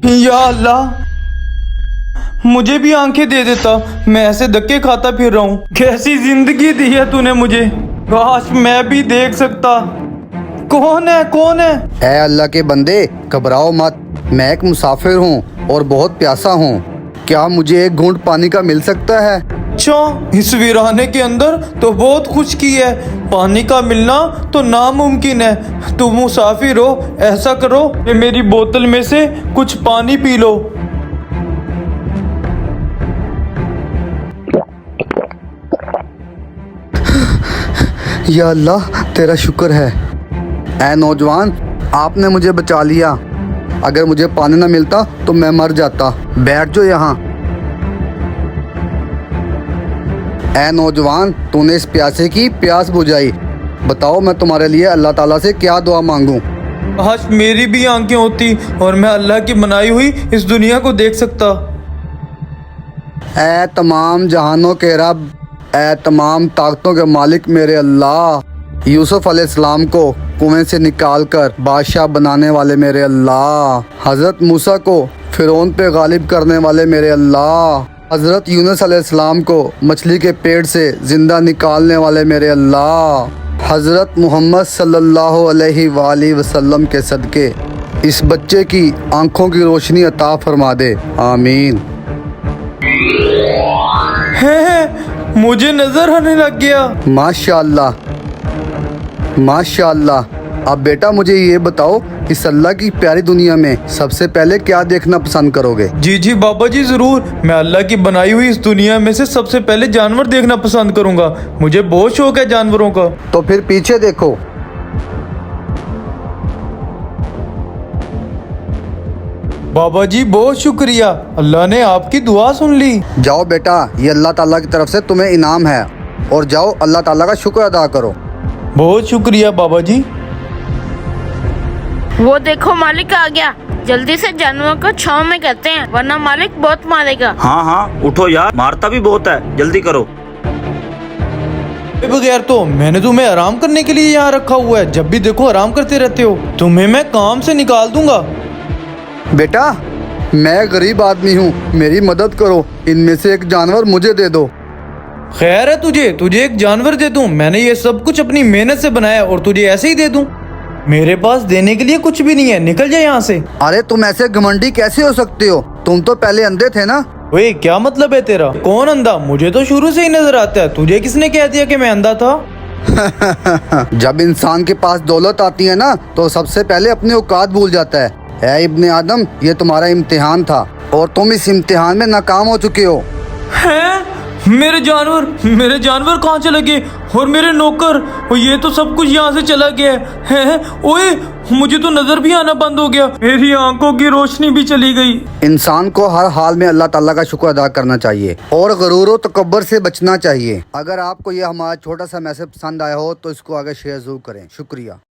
یا اللہ مجھے بھی آنکھیں دے دیتا، میں ایسے دھکے کھاتا پھر رہا ہوں۔ کیسی زندگی دی ہے تو نے مجھے، کاش میں بھی دیکھ سکتا۔ کون ہے کون ہے؟ اے اللہ کے بندے گھبراؤ مت، میں ایک مسافر ہوں اور بہت پیاسا ہوں، کیا مجھے ایک گھونٹ پانی کا مل سکتا ہے؟ اچھا، اس ویرانے کے اندر تو بہت خشکی ہے، پانی کا ملنا تو ناممکن ہے۔ تم مسافر ہو، ایسا کرو کہ میری بوتل میں سے کچھ پانی پی لو۔ یا اللہ تیرا شکر ہے۔ اے نوجوان، آپ نے مجھے بچا لیا، اگر مجھے پانی نہ ملتا تو میں مر جاتا۔ بیٹھ جاؤ یہاں۔ اے نوجوان، تو نے اس پیاسے کی پیاس بجھائی، بتاؤ میں تمہارے لیے اللہ تعالیٰ سے کیا دعا مانگوں؟ کاش میری بھی آنکھیں ہوتی اور میں اللہ کی بنائی ہوئی اس دنیا کو دیکھ سکتا۔ اے تمام جہانوں کے رب، اے تمام طاقتوں کے مالک میرے اللہ، یوسف علیہ السلام کو کنویں سے نکال کر بادشاہ بنانے والے میرے اللہ، حضرت موسیٰ کو فرعون پہ غالب کرنے والے میرے اللہ، حضرت یونس علیہ السلام کو مچھلی کے پیٹ سے زندہ نکالنے والے میرے اللہ، حضرت محمد صلی اللہ علیہ وآلہ وسلم کے صدقے اس بچے کی آنکھوں کی روشنی عطا فرما دے، آمین۔ ہے مجھے نظر آنے لگ گیا۔ ماشاءاللہ ماشاءاللہ۔ اب بیٹا مجھے یہ بتاؤ، اس اللہ کی پیاری دنیا میں سب سے پہلے کیا دیکھنا پسند کرو گے؟ جی بابا جی ضرور، میں اللہ کی بنائی ہوئی اس دنیا میں سے سب سے پہلے جانور دیکھنا پسند کروں گا، مجھے بہت شوق ہے جانوروں کا۔ تو پھر پیچھے دیکھو۔ بابا جی بہت شکریہ، اللہ نے آپ کی دعا سن لی۔ جاؤ بیٹا، یہ اللہ تعالیٰ کی طرف سے تمہیں انعام ہے، اور جاؤ اللہ تعالیٰ کا شکر ادا کرو۔ بہت شکریہ بابا جی۔ وہ دیکھو مالک آ گیا، جلدی سے جانوروں کو چھاؤں میں کرتے ہیں ورنہ مالک بہت مارے گا۔ ہاں اٹھو یار، مارتا بھی بہت ہے، جلدی کرو۔ بغیر تو میں نے تمہیں آرام کرنے کے لیے یہاں رکھا ہوا ہے، جب بھی دیکھو آرام کرتے رہتے ہو، تمہیں میں کام سے نکال دوں گا۔ بیٹا میں غریب آدمی ہوں، میری مدد کرو، ان میں سے ایک جانور مجھے دے دو۔ خیر ہے تجھے ایک جانور دے دوں؟ میں نے یہ سب کچھ اپنی محنت سے بنایا اور تجھے ایسے ہی دے دوں؟ میرے پاس دینے کے لیے کچھ بھی نہیں ہے، نکل جائے یہاں سے۔ ارے تم ایسے گھمنڈی کیسے ہو سکتے ہو؟ تم تو پہلے اندھے تھے نا؟ اوے کیا مطلب ہے تیرا؟ کون اندھا؟ مجھے تو شروع سے ہی نظر آتا ہے، تجھے کس نے کہہ دیا کہ میں اندھا تھا؟ جب انسان کے پاس دولت آتی ہے نا تو سب سے پہلے اپنے اوقات بھول جاتا ہے۔ اے ابن آدم، یہ تمہارا امتحان تھا اور تم اس امتحان میں ناکام ہو چکے ہو۔ ہیں؟ میرے جانور کہاں چلے گئے؟ اور میرے نوکر؟ اور یہ تو سب کچھ یہاں سے چلا گیا ہے۔ اوئے مجھے تو نظر بھی آنا بند ہو گیا، میری آنکھوں کی روشنی بھی چلی گئی۔ انسان کو ہر حال میں اللہ تعالیٰ کا شکر ادا کرنا چاہیے اور غرور و تکبر سے بچنا چاہیے۔ اگر آپ کو یہ ہمارا چھوٹا سا میسج پسند آیا ہو تو اس کو آگے شیئر ضرور کریں، شکریہ۔